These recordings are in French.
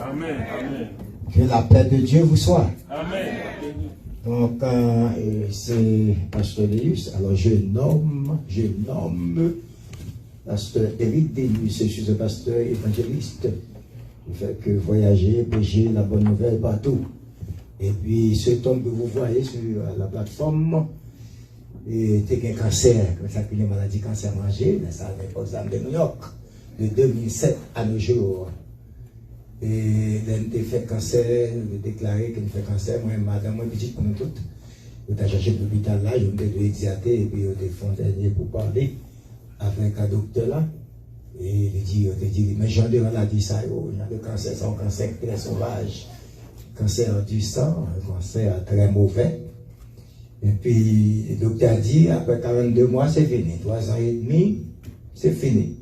Amen. Amen. Que la paix de Dieu vous soit. Amen. Donc, c'est Pasteur Léus. Alors, je nomme Pasteur Éric Délius. Je suis un pasteur évangéliste. Il fait que voyager, prêcher la bonne nouvelle partout. Et puis, cet homme que vous voyez sur la plateforme, était un cancer, comme ça que les maladies cancer mangées, dans ça, l'examen de New York, de 2007 à nos jours. Et il a fait cancer, il a déclaré qu'il fait cancer. Moi, madame, moi, petite, comme toutes. Il a cherché l'hôpital là, je me suis exerté, et puis il a fait un dernier pour parler avec un docteur là. Et il a dit, mais j'en ai dit ça, il y a des cancers, c'est un cancer très sauvage. Cancer du sang, un cancer très mauvais. Et puis, le docteur a dit, après 42 mois, c'est fini. 3 ans et demi, c'est fini.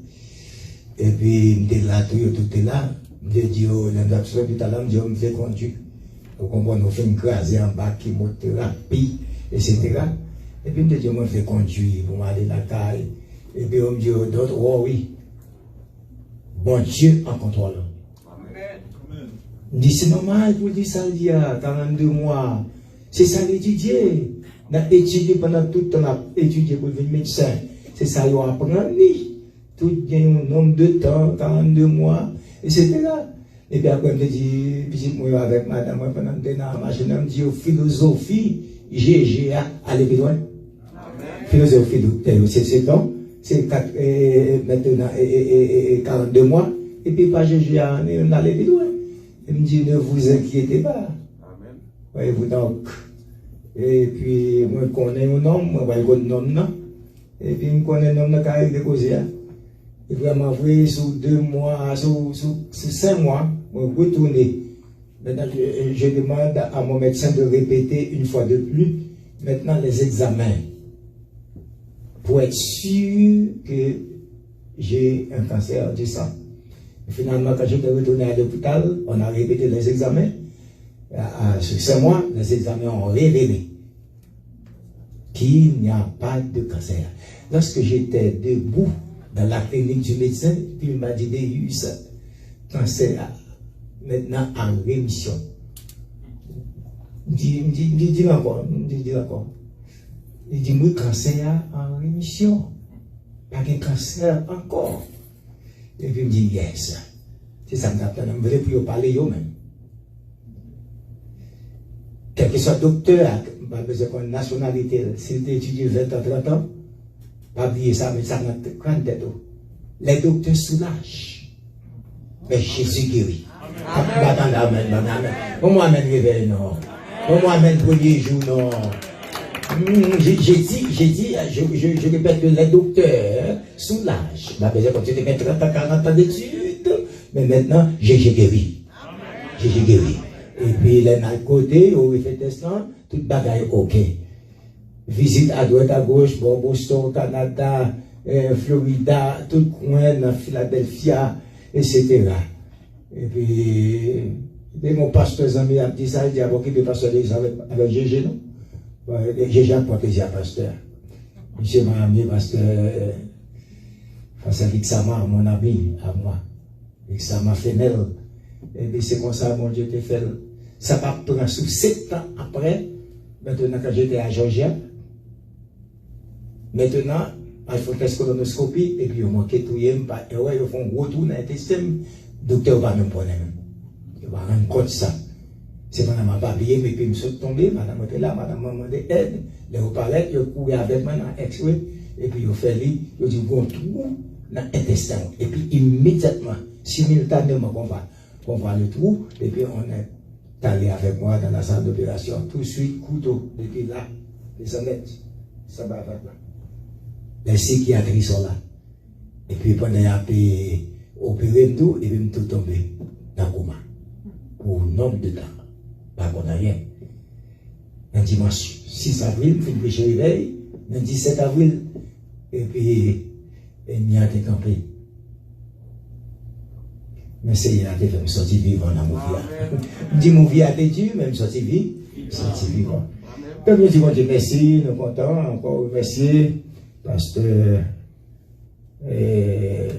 Et puis, il me dit là, tout est là. Je dis, l'hôpital, je me fais conduire. Vous comprenez, on fait une crasée en bas, chimiothérapie, etc. Et puis, je me dis, on me fait conduire pour m'aller dans la caille. Et puis, on me dit, d'autres, oh oui, bon Dieu en contrôle. Amen. Je dis, c'est normal pour dire ça, il y a 42 mois. C'est ça l'étudier. On a étudié pendant tout le temps, on a étudié pour devenir médecin. C'est ça, on apprend. Tout un nombre de temps, 42 mois. Etc. Et puis après, je me dis, puis moi avec madame, moi pendant que dans la machine, je me dis, philosophie, GGA, allez plus loin. Philosophie, c'est 7 ans, c'est maintenant 42 mois, et puis pas GGA, on allait plus loin. Il me dit, ne vous inquiétez pas. Amen. Voyez-vous donc. Et puis, moi, je connais un homme, moi, je connais un homme, et puis, je connais un homme qui a été causé. Et vraiment, vous sur 2 mois, sur 5 mois, je retourne. Maintenant, je demande à mon médecin de répéter une fois de plus, maintenant les examens, pour être sûr que j'ai un cancer du sang. Et finalement, quand j'étais retourné à l'hôpital, on a répété les examens. Sur 5 mois, les examens ont révélé qu'il n'y a pas de cancer. Lorsque j'étais debout, dans la clinique du médecin, puis il m'a dit, Délius, cancer maintenant en rémission. Il dit encore. Il dit, oui, cancer en rémission. Pas de cancer encore. Et puis il me dit, yes. C'est ça que je voulais plus parler eux-mêmes. Quel que soit docteur, pas besoin de nationalité, s'il étudie 20 ans, 30 ans, pas oublier ça, mais ça m'a grande tête. Les docteurs soulagent. Mais Jésus guérit. Amen. Pour moi, amène réveil, non. Pour moi, amène premier jour, non. J'ai dit, je répète que les docteurs soulagent. Pas besoin de continuer 30 ans, 40 ans d'études. Mais maintenant, j'ai guéri. J'ai guéri. Et puis, les côté, au fait testant, toute bagaille, ok. Visite à droite, à gauche, bon, Boston, Canada, Florida, tout coin, dans Philadelphia, etc. Et puis mon pasteur ami a dit ça, il dit, ah, bon, qui peut passer avec GG, non? GG a pas plaisir à pasteur. Monsieur m'a ami, pasteur, pasteur Vixama, mon ami, à moi. Vixama Fenel. Et puis c'est comme ça, mon Dieu te fait. Ça va prendre sous 7 ans après, maintenant, quand j'étais à Georgia. Maintenant, il faut faire colonoscopie et puis ils manquent tout, ils font un gros tour dans l'intestin. Le docteur va même prendre. Il va rendre compte de ça. C'est madame m'a pas oublié, mais puis je suis tombé, madame était là, madame m'a demandé aide. Les haut-parleurs, ils courent avec moi dans X-ray et puis ils fait lui, ils disent bon trou dans l'intestin. Et puis immédiatement, simultanément, on va le trou et puis on est allé avec moi dans la salle d'opération. Tout de suite, couteau, depuis là, les honnêtes, ça va avec là. Les psychiatries sont là. Et puis pendant qu'il a opéré tout, et puis tout tombé dans le coma. Pour un nombre de temps. Pas qu'on a rien. Un dimanche 6 avril, fin de péché réveil. Le 17 avril, et puis il n'y a été campé. Mais c'est il a été fait me sortir vivant dans mon vie. Je dis mon vie a été dure, mais me sortir vivant. Comme je dis, mon Dieu, merci, nous comptons encore remercier. Pasteur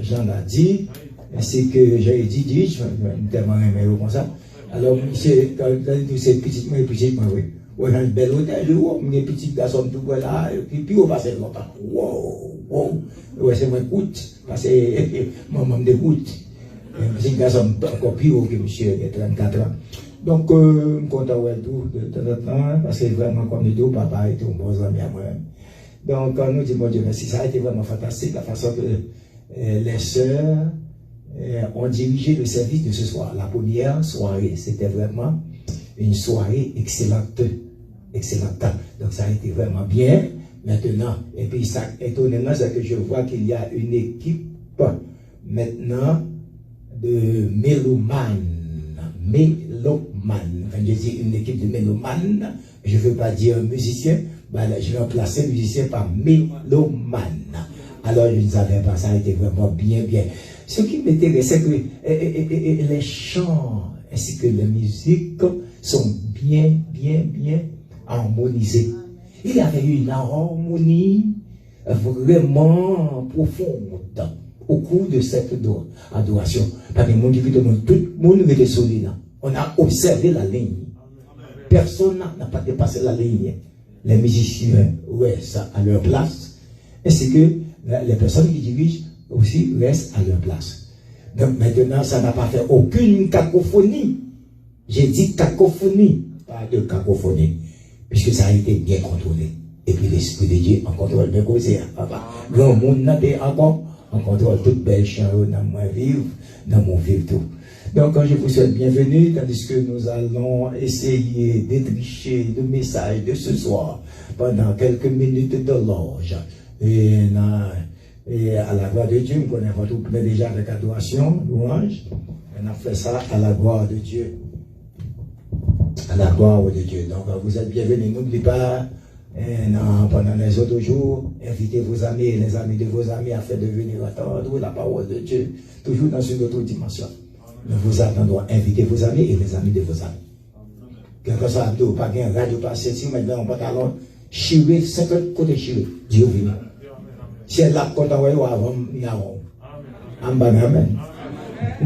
Jean l'a dit, ainsi que j'ai dit, je tellement aimé comme ça. Alors, c'est petit, oui. On a un bel hôtel, les petits garçons tout là, et puis on passe longtemps. Wow. Ouais, c'est moins coûte, parce que maman me dégoûte. C'est un garçon encore plus haut que monsieur, qui a 34 ans. Donc, je suis content de tout de temps, parce que vraiment, comme nous dit, papa était un bon ami à moi. Donc, quand nous disons, mon Dieu, merci, ça a été vraiment fantastique, la façon que les sœurs ont dirigé le service de ce soir. La première soirée, c'était vraiment une soirée excellente. Donc, ça a été vraiment bien. Maintenant, et puis, ça, étonnamment, c'est que je vois qu'il y a une équipe maintenant de mélomanes. Quand je dis une équipe de mélomanes, je ne veux pas dire musicien, je vais remplacer musicien par mélomane. Alors je ne savais pas, ça a été vraiment bien. Ce qui m'intéressait, c'est que les chants ainsi que les musiques sont bien harmonisés. Il y avait une harmonie vraiment profonde au cours de cette adoration. Parce que tout le monde était solide. On a observé la ligne. Personne n'a pas dépassé la ligne. Les musiciens restent à leur place, ainsi que les personnes qui dirigent aussi restent à leur place. Donc maintenant, ça n'a pas fait aucune cacophonie. J'ai dit cacophonie, pas de cacophonie, puisque ça a été bien contrôlé. Et puis l'Esprit de Dieu en contrôle bien causé. Grand monde n'a pas encore. On contrôle toute belle chant dans mon vivre, dans mon vivre tout. Donc, je vous souhaite bienvenue, tandis que nous allons essayer d'étricher le message de ce soir pendant quelques minutes de loge. Et à la gloire de Dieu, nous connaissons tout plein déjà avec adoration, louange. On a fait ça à la gloire de Dieu. À la gloire de Dieu. Donc, vous êtes bienvenus. N'oubliez pas, pendant les autres jours, invitez vos amis et les amis de vos amis afin de venir entendre la parole de Dieu, toujours dans une autre dimension. Nous vous attendons, invitez vos amis et les amis de vos amis. Quelque chose à pas bien, radio passer, si maintenant on pantalon, chier, 50 côtés chier, Dieu vient. Si elle l'a content, avant, il y a un. Amen.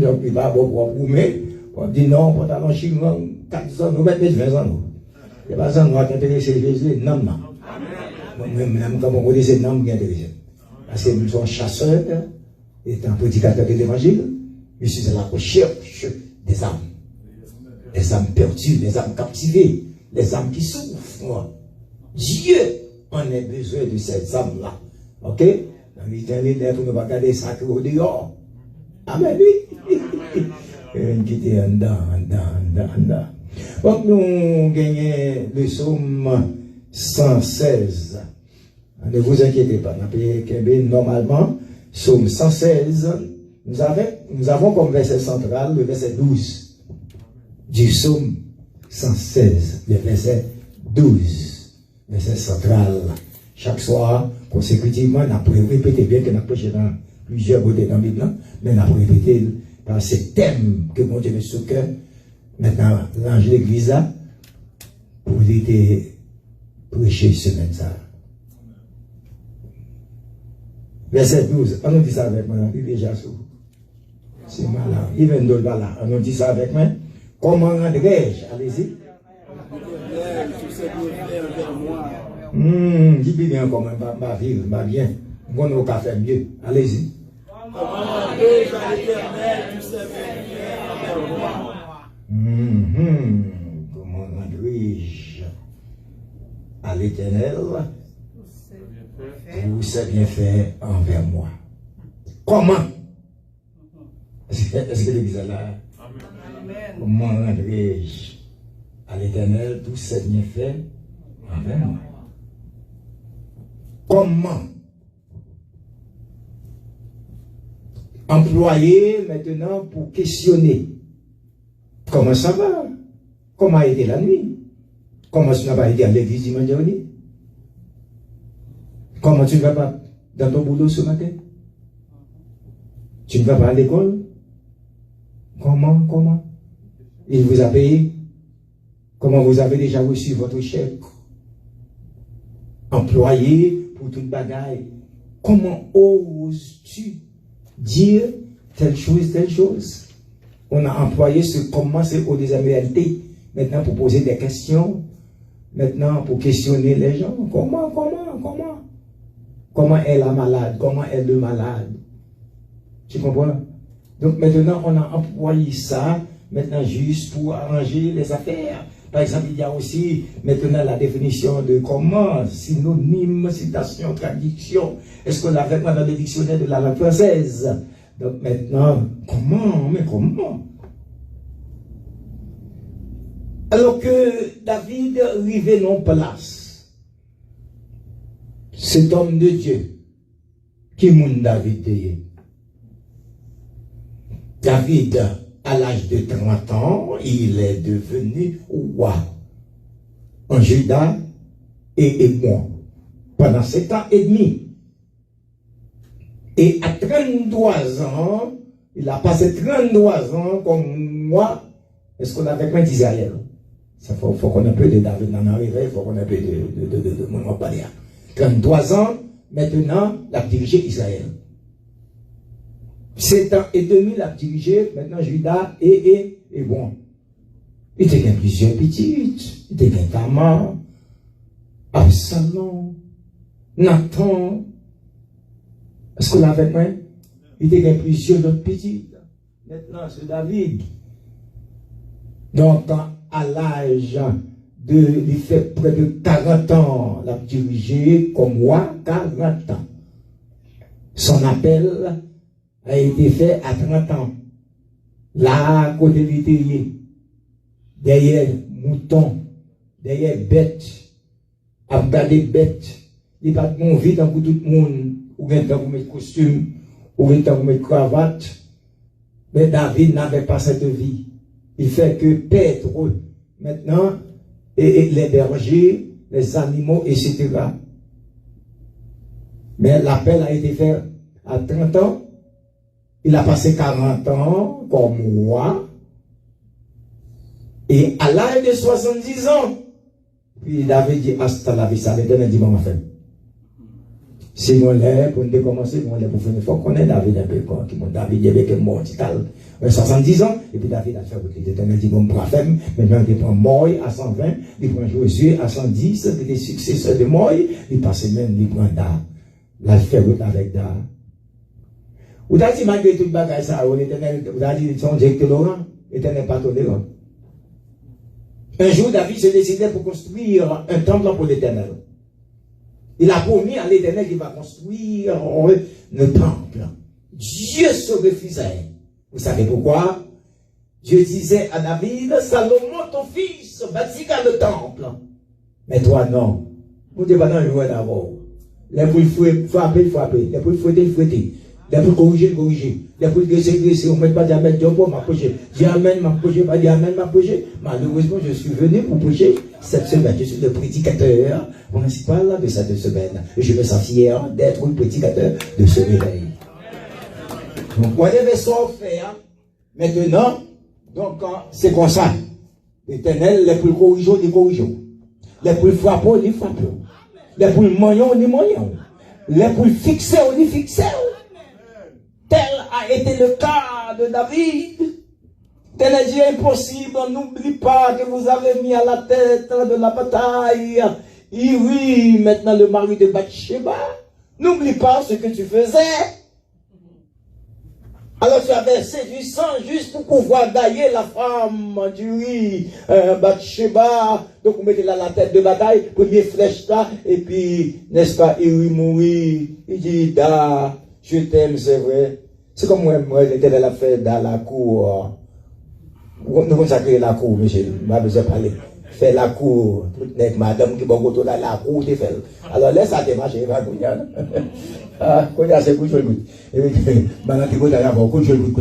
Donc, il va beaucoup mais on dit non, pantalon chier, 4 ans, nous mettons 20 ans. Il n'y a pas ça, nous va t'intéresser, Jésus, non. Même comme on dit, c'est non qui intéressé. Parce que nous sommes chasseurs, et un prédicateur de l'évangile. Je suis à la recherche des âmes perdues, des âmes captivées, des âmes qui souffrent. Dieu en a besoin de ces âmes-là. Ok? Dans l'éternité, pour ne pas garder sacré au dehors. Amen. Qui était en dedans. Donc, nous gagnons le psaume 116. Ne vous inquiétez pas. Normalement, psaume 116. Nous avons comme verset central le verset 12 du psaume 116, le verset 12, verset central. Chaque soir, consécutivement, on a répété, bien que nous avons prêché dans plusieurs côtés dans la Bible, mais on a répété par ces thèmes que mon Dieu met sous cœur. Maintenant, l'ange de l'église là, pour l'été prêcher semaine ça. Verset 12, on nous dit ça avec moi, il est déjà sous. C'est malin. Il vient de là. On nous dit ça avec moi. Comment rendrai-je? Allez-y. Dis bien comment va vivre, va bien. Bon, on va faire mieux. Allez-y. Comment rendrai-je à l'éternel tous ses bienfaits envers moi? Comment rendrai-je à l'éternel tous ses bienfaits envers moi? Comment? Est-ce que l'église est là? Comment rendrai-je à l'éternel tous ses bienfaits envers moi? Comment employer maintenant pour questionner? Comment ça va? Comment a été la nuit? Comment tu n'as pas été à l'église dimanche dernier? Comment tu ne vas pas dans ton boulot ce matin? Tu ne vas pas à l'école? Comment? Il vous a payé? Comment vous avez déjà reçu votre chèque? Employé pour toute bagaille. Comment oses-tu dire telle chose, telle chose. On a employé ce comment c'est au désamialité. Maintenant, pour poser des questions. Maintenant, pour questionner les gens. Comment est la malade? Comment est le malade? Tu comprends? Donc maintenant, on a employé ça, maintenant juste pour arranger les affaires. Par exemple, il y a aussi maintenant la définition de comment, synonyme, citation, traduction. Est-ce qu'on l'avait pas dans le dictionnaire de la langue française? Donc maintenant, comment? Alors que David arrivait non place, cet homme de Dieu, qui moun David est. David, à l'âge de 30 ans, il est devenu roi en Juda et Émon pendant 7 ans et demi. Et à 33 ans, il a passé 33 ans comme moi. Est-ce qu'on avait quoi d'Israël? Il faut qu'on ait un peu de David dans l'arrivée, il faut qu'on ait un peu de mon palais. 33 ans, maintenant, il a dirigé Israël. 7 ans et demi, il a dirigé maintenant Juda et bon. Il était plusieurs petites. Il était Tamar, Absalom, Nathan. Est-ce qu'on l'avait pas? Il était plusieurs autres petites. Maintenant, c'est David. Donc, à l'âge de, il fait près de 40 ans, il a dirigé comme roi 40 ans. Son appel a été fait à 30 ans. Là, côté littéraire, derrière mouton, derrière bête, à regarder bête, il n'y a pas de monde vite dans tout le monde, ou bien dans vous mettre costume, ou bien dans vous mettre cravate. Mais David n'avait pas cette vie. Il fait que paître maintenant, et les bergers, les animaux, etc. Mais l'appel a été fait à 30 ans. Il a passé 40 ans comme roi. Et à l'âge de 70 ans, puis il avait dit, hasta la vista, l'Éternel dit, ma femme. Si on est, pour nous commencer, on est pour faire, il faut qu'on ait David un peu, qui mon David, il est mort, 70 ans, et puis David a fait, l'Éternel dit, bon, pour la femme, maintenant il prend Moïse à 120, il prend Josué à 110, il est successeur de Moïse, il passe même, il prend Da, la fait avec Da. Vous avez dit, malgré tout le bagage, ça, l'Éternel, vous avez dit, son directeur Laurent, l'Éternel pas tolérant. Un jour, David se décidait pour construire un temple pour l'Éternel. Il a promis à l'Éternel qu'il va construire le temple. Dieu se refusait. Vous savez pourquoi? Dieu disait à David, Salomon, ton fils, bâtira le temple. Mais toi, non. Vous ne devez pas jouer d'abord. Les pour frapper, les pour fouetter. Les pour corriger. Les pour graisser. On ne met pas d'amène, Dieu pour m'approcher. Dis amen, m'approcher, pas dire amen, m'approcher. Malheureusement, je suis venu pour prêcher cette semaine. Je suis le prédicateur principal de cette semaine. Et je me sens fier d'être le prédicateur de ce réveil. Donc, on devait s'en faire. Maintenant, donc, c'est comme ça. L'Éternel, les pour corriger. Les pour frapper, les frapper. Les pour manger. Les pour fixer, Tel a été le cas de David. Tel est Dieu impossible. N'oublie pas que vous avez mis à la tête de la bataille. Et oui, maintenant le mari de Bathsheba. N'oublie pas ce que tu faisais. Alors tu avais séduit sang juste pour pouvoir dailler la femme du Bathsheba. Donc on mettait là la tête de bataille, premier flèche là, et puis, n'est-ce pas, il mourit. Il dit, da, je t'aime, c'est vrai. C'est comme moi j'étais la fête dans la cour. Nous consacrer la cour, monsieur, m'a besoin de parler. Faire la cour, avec madame qui va go dans la cour, tu fais. Alors laisse ça te marcher, va courir. Ah, courir c'est pour jouer le bout. Et puis, maintenant tu vas dans la cour, jouer le bout.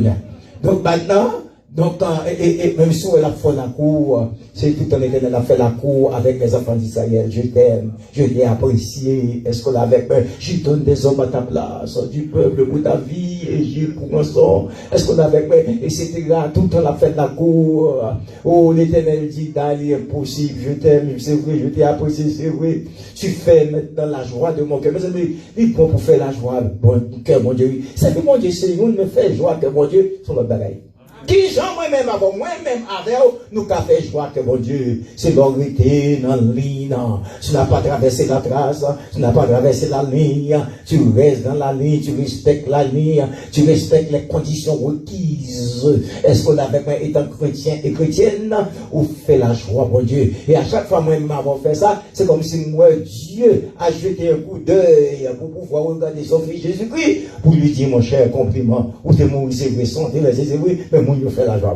Donc maintenant, Donc, et même si elle a fait la cour, c'est tout en éternel a fait la cour avec les enfants d'Israël. Je t'aime, je t'ai apprécié. Est-ce qu'on avec moi? Je donne des hommes à ta place, du peuple pour ta vie, et j'ai pour un sort. Est-ce qu'on avec moi? Etc. Tout le temps la fait la cour. Oh, l'éternel dit, d'aller impossible. Je t'aime, c'est vrai, je t'ai apprécié, c'est vrai. Tu fais maintenant la joie de mon cœur. Mais il prend pour faire la joie, bon cœur, mon Dieu. C'est que mon Dieu, c'est nous me fait joie que mon Dieu, sur notre bagaille. Qui j'en moi-même avant moi-même avec nous qu'a fait joie que mon Dieu, c'est l'orité dans la ligne, tu n'as pas traversé la trace, tu n'as pas traversé la ligne, tu restes dans la ligne, tu respectes la ligne, tu respectes les conditions requises. Est-ce qu'on avait étant chrétien et chrétienne, ou fait la joie, mon Dieu? Et à chaque fois moi-même avant fait ça, c'est comme si moi, Dieu a jeté un coup d'œil pour pouvoir regarder son fils Jésus-Christ, pour lui dire mon cher compliment, ou t'es mon c'est vrai, santé, c'est vrai, mais moi, je fais la joie.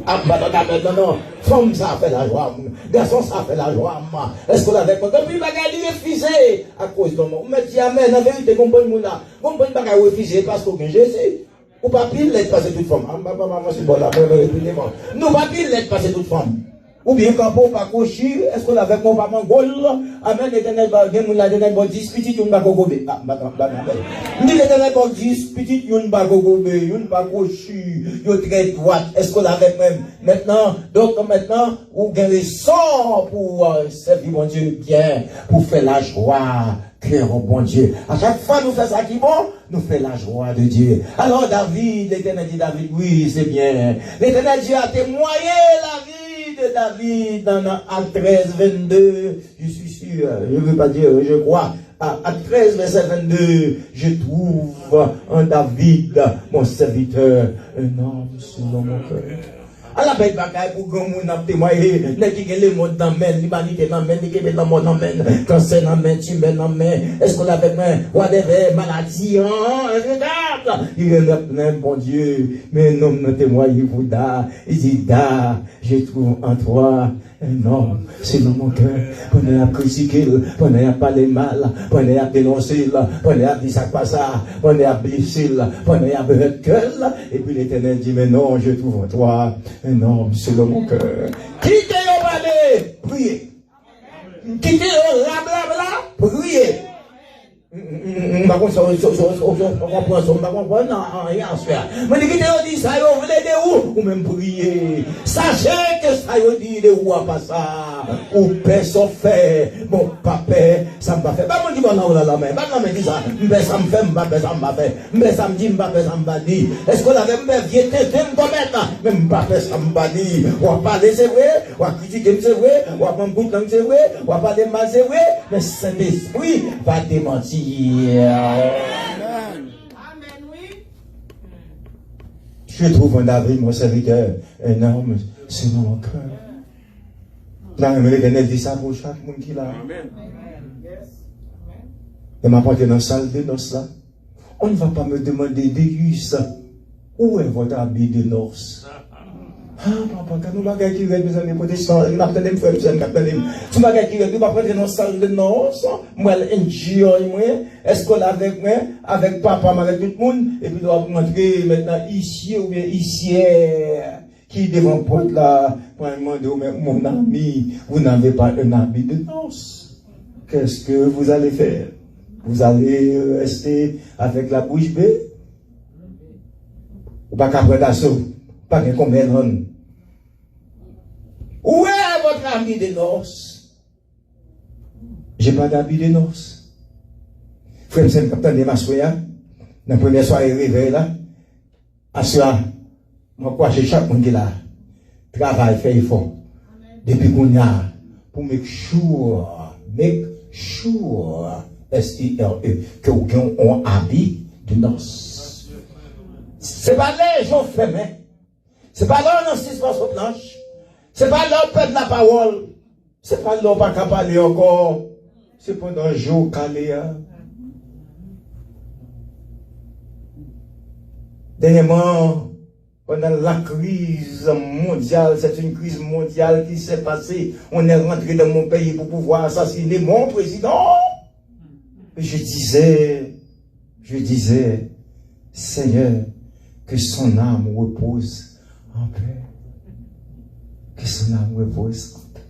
Ah, non. Femme, ça fait la joie. Garçon, ça fait la joie. Est-ce qu'on avait pas depuis bagaille refusé à cause de moi? On me dit, amen, en vérité, comprends moi là. Comprends bagaille refusé parce qu'on est Jésus. Ou pas pile l'être passer toute femme. C'est bon là, nous pas pile l'être passer toute femme. Ou bien quand on pas cocher, est-ce qu'on avait mon papa gol? Amen, l'éternel va gagner la dernière bonne 10 petites, yon ba gogobe. Ah, ni l'éternel va 10 petites, yon ba gogobe, yon ba cocher, yon très droite. Est-ce qu'on avait même maintenant, donc maintenant, ou gagner sort pour servir mon Dieu bien, pour faire la joie. Cœur au bon Dieu. À chaque fois nous faisons ça qui est bon, nous faisons la joie de Dieu. Alors David, l'éternel dit David, oui, c'est bien. L'éternel Dieu a témoigné la vie de David dans Actes 13, 22. Je suis sûr, je ne veux pas dire, je crois. À 13, verset 22, je trouve en David, mon serviteur, un homme selon mon cœur. À la bête bagaille pour grand monde a témoigné, n'est qui le monde dans main, l'humanité dans main, qui met dans monde dans main, cancer dans main, tumeur dans main, est-ce qu'on avait main, whatever, maladie, incroyable. Il est plein, bon Dieu, mais non, non témoigné pour da, il dit da, je trouve en toi un homme, c'est dans mon cœur, on a critiqué, on a parlé mal, on a dénoncé, on a dit ça pas ça, on a blessé, on a beurre cœur, et puis l'Éternel dit, mais non, je trouve en toi un homme selon mon cœur. Quittez le balai, priez. Quittez le blabla, priez. Par contre, on comprend, non, rien à faire. Mais quittez le dit, ça y est, vous voulez de où? Ou même prier. Sachez que ça y est, dit de où à pas ça. Ou personne fait. Mon papa, ça me va faire. Pas mon qui va là, la main. Pas la main dit ça. Mais ça me fait, ça me va faire. Mais ça me dit, ça me va dire. Est-ce qu'on avait même vieux tété me commettre? Même papa, ça me va dire. On va parler, c'est vrai. On va critiquer, c'est vrai. On va prendre bout de langue, c'est vrai. On va parler mal, c'est vrai. Mais Saint-Esprit va démentir. Amen. Oui. Je trouve en David, mon serviteur, un homme selon mon cœur. Là, l'Éternel dit ça pour chaque monde qui l'a. Et m'a porté dans la salle de noces là. On ne va pas me demander d'aigus. Où est votre habit de noces? Ah, papa, quand nous bagaille qui reste, mes amis protestants, nous n'attendons pas, nous n'attendons pas. Tu bagaille qui reste, nous ne prendre dans la salle de noces, moi, enjoy, moi, est-ce qu'on avec moi, avec papa, avec tout le monde, et puis nous allons rentrer maintenant ici, ou bien ici, qui devant porte là, pour demander, mon ami, vous n'avez pas un habit de noces. Qu'est-ce que vous allez faire? Vous allez rester avec la bouche bée? Ou pas qu'à prendre d'assaut? Pas de combien d'hommes. Où est votre habit de noces? J'ai pas d'habit de noces. Frère, c'est le capitaine de ma soya. Dans la première soirée réveil là. À cela, moi, quoi, j'ai chaque monde qui là. Travail, fait effort. Depuis qu'on y a, pour make sure, S-I-R-E, que aucun ont habit de noces. C'est pas les gens fermés. C'est pas là on assiste sur la planche. C'est pas là on perd la parole. C'est pas là on pas capable parler encore. C'est pendant un jour calé. Dernièrement, pendant la crise mondiale, c'est une crise mondiale qui s'est passée. On est rentré dans mon pays pour pouvoir assassiner mon président. Et je disais, Seigneur, que son âme repose en paix. Que son âme repose en paix.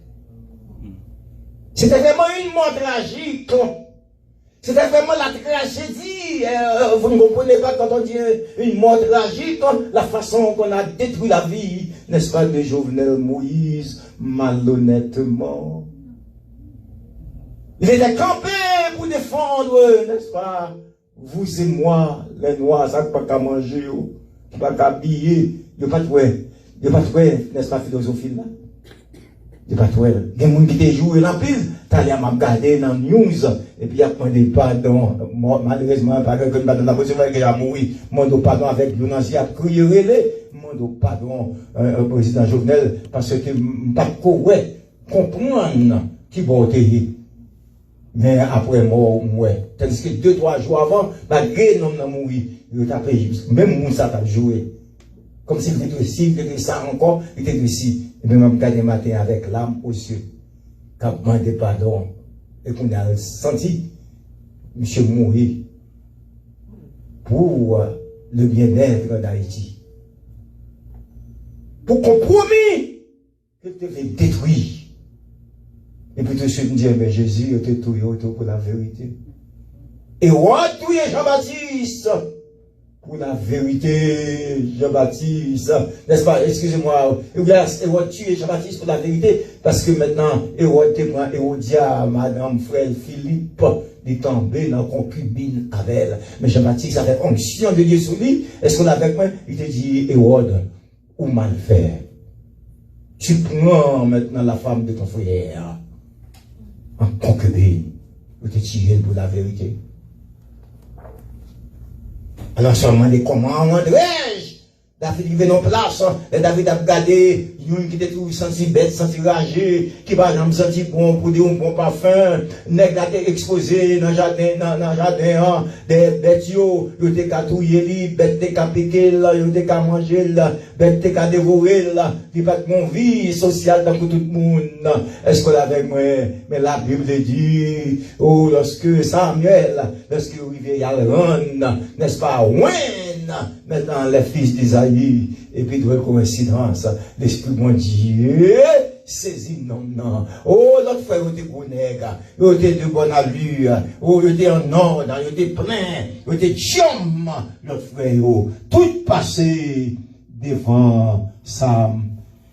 C'était vraiment une mort tragique. C'était vraiment la tragédie. Vous ne comprenez pas quand on dit une mort tragique, la façon qu'on a détruit la vie, n'est-ce pas, de Jovenel Moïse, malhonnêtement. Il était campé pour défendre, n'est-ce pas, vous et moi, les noirs, ça ne peut pas manger, qui ne peut pas habiller, il n'y a pas de n'est-ce pas, philosophie là. Il n'y a pas de il y a des gens qui te jouent dans pile, tu as regardé dans les news, et puis il y a demandé pardon, malheureusement, par exemple, dans la position que j'ai mouru, demande pardon avec l'onancy, a crié relais, demande pardon au président Jovenel, parce que je ne pas comprendre qui va ôter. Mais après mort, ouais. Tandis que 2-3 jours avant, malgré l'homme n'a mouru, il a payé. Même Moussa t'a joué. Comme s'il était aussi, il était ça encore, il était aussi. Et même regardé matin avec l'âme aux yeux, quand demandé pardon, et qu'on a senti, monsieur mourir pour le bien-être d'Haïti. Pour compromis, qu'il devait détruire. Et puis tout ceux me disent, mais Jésus était tout pour la vérité. Et retrouver Jean-Baptiste pour la vérité, Jean-Baptiste. N'est-ce pas? Excusez-moi. Et tuer Jean-Baptiste pour la vérité. Parce que maintenant, Hérodia, Madame Frère Philippe, est tombé dans la concubine avec elle. Mais Jean-Baptiste avait onction de Dieu sur lui. Est-ce qu'on avait moi? Il te dit, Hérode, ou mal fait. Tu prends maintenant la femme de ton frère en concubine, pour te tirer pour la vérité. Alors, seulement des comment André-je? David vient en place, et David a regardé, qui était tout senti bête, senti ragé, qui va jamais senti bon pour dire un bon parfum, nèg a été exposé dans le jardin, des bêtes yo, yo te katouye li, bêtes te kapeke là, yo te ka manger là, bêtes te ka dévorer là, il pas de mon vie sociale dans tout le monde. Est-ce que avec moi, mais la Bible dit, oh, lorsque Samuel, lorsque arrivé à Aaron, n'est-ce pas, maintenant les fils d'Isaïe, et puis de coïncidence, l'Esprit mon Dieu saisit non. Oh, l'autre frère, il était bon nègre, il était de bonne allure, oh, il était en ordre, il était plein, il était chum, l'autre frère, tout passé devant Sam,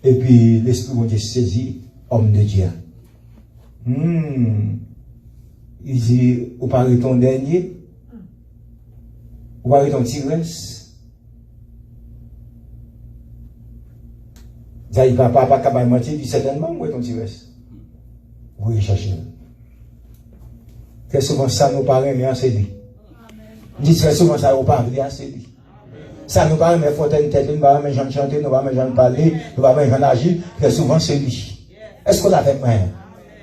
et puis l'Esprit mon Dieu saisit, homme de Dieu. Il dit, vous parlez ton dernier? Vous parlez ton tigresse? Il va pas capable de mentir, il dit certainement, où est ton tigresse? Oui, cherchez. Très souvent, ça nous paraît, mais c'est dit. Dit très souvent, ça nous paraît, c'est dit. Ça nous paraît, mais il faut une tête, nous ne va pas jamais chanter, nous ne va pas jamais parler, nous ne va pas jamais agir. Très souvent, c'est lui. Est-ce qu'on l'a fait, moi?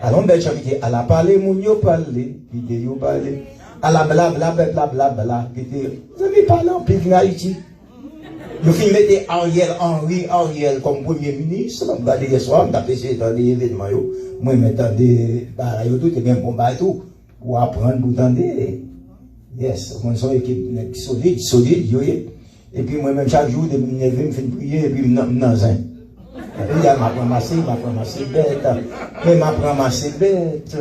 Alors, belle charité, à la parler, mon yo parler, puis yo parler. À la blabla, vous avez parlé en pays d'Haïti. Vous mettez Ariel comme premier ministre. Je vais hier soir, je vais essayer dans des événements. Moi, je vais attendre, tout est bien bon, tout. Pour apprendre, pour attendre. Yes, on est une équipe solide. Et puis, moi-même, chaque jour, je me fais prier, et puis, je me dans un. Il y a ma ramassé bête. Mais ma ramassé bête.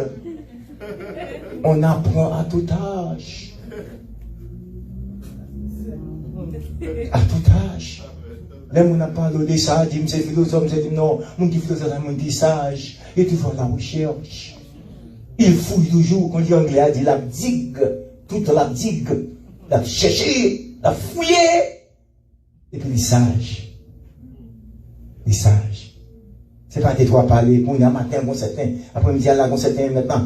On apprend à tout âge. À tout âge. Là, on a parlé de ça, dit, c'est philosophe, c'est dit, non, on dit philosophe, on dit sage. Et toujours la recherche. Il fouille toujours, quand on dit anglais, il dit la digue, toute la digue, la chercher, la fouiller. Et puis les sages. Les sages. C'est pas tes trois parler, pour un matin, bon certain, après-midi, là, bon certain, maintenant,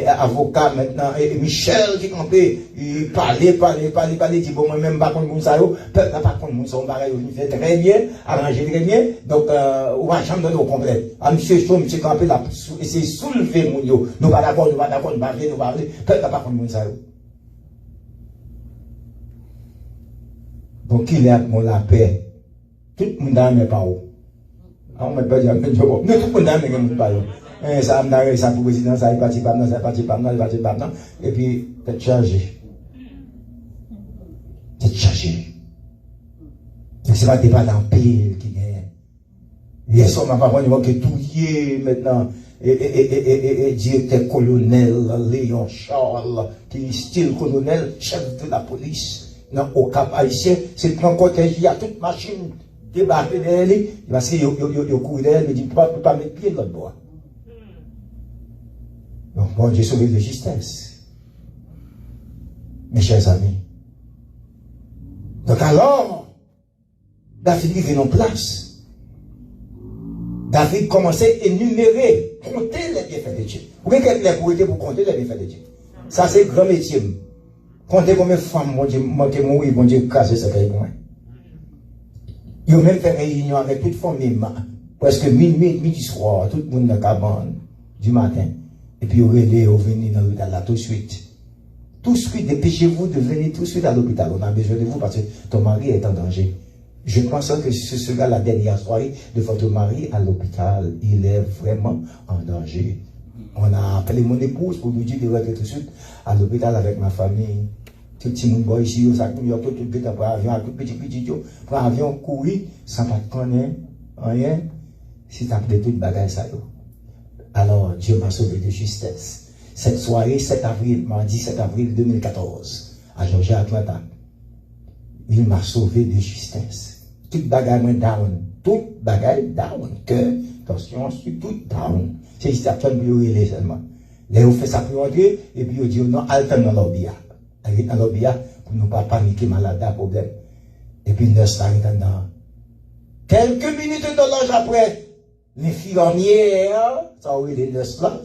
avocat, maintenant, et Michel qui campait, il parlait, dit, bon, moi-même, pas contre mon ça, peuple n'a pas contre mon son, pareil, il fait très bien, arrangé très bien, donc, on va jamais donner au complet. Ah, monsieur Chaud, monsieur campé, là, essayer de soulever mon yo, nous pas d'accord, nous pas parler, peuple n'a pas contre mon ça. Donc, il est avec mon la paix. Tout le monde n'a pas où. On ne peut pas dire que tout le monde n'a pas eu. Ça m'a ça pour le président, ça est parti par là, et puis, t'es chargé. Mais c'est pas des pas dans pile qui est. Hier soir, ma parole, il que tout y est maintenant. Et directeur colonel Léon Charles, qui est style colonel, chef de la police, au Cap Haïtien, c'est prendre cortège, il y a toute machine débarquée derrière lui, parce qu'il court derrière, il dit, pas mettre pied dans le bois. Donc, bon, j'ai sauvé de justesse. Mes chers amis. Donc alors, David vient en place. David commençait à énumérer, compter les bienfaits de Dieu. Vous voyez qu'elle est pour compter les bienfaits de Dieu. Ça, c'est grand métier. Comptez combien de femmes, mon Dieu, manqué mourir, mon Dieu, casser ça fait moins. Ils ont même fait réunion avec toute famille, presque minuit, midi soir, tout le monde dans la cabane, du matin. Et puis, ils sont venus dans l'hôpital là tout de suite. Tout de suite, dépêchez-vous de venir tout de suite à l'hôpital. On a besoin de vous parce que ton mari est en danger. Je pense que ce sera la dernière soirée de votre mari à l'hôpital. Il est vraiment en danger. On a appelé mon épouse pour lui dire de rentrer tout de suite à l'hôpital avec ma famille. Tout le petit monde ici, ça tout petit avion, tout petit, pour avion courir, sans pas te connaître, rien. Si tu as fait toute bagaille ça. Alors, Dieu m'a sauvé de justesse. Cette soirée, 7 avril, mardi 7 avril 2014, à Georgia, Atlanta, il m'a sauvé de justesse. Toute bagaille down. Toute bagaille down. Que, attention, je suis tout down. C'est ici à toi de brûler seulement. Là, on fait ça pour entrer, et puis on dit, non, alterne dans l'obia. Avec dans l'obia, pour ne pas paniquer, malade, problème. Et puis, nous sommes dans. Quelques minutes de l'âge après, l'infirmière, ça aurait les nurses là,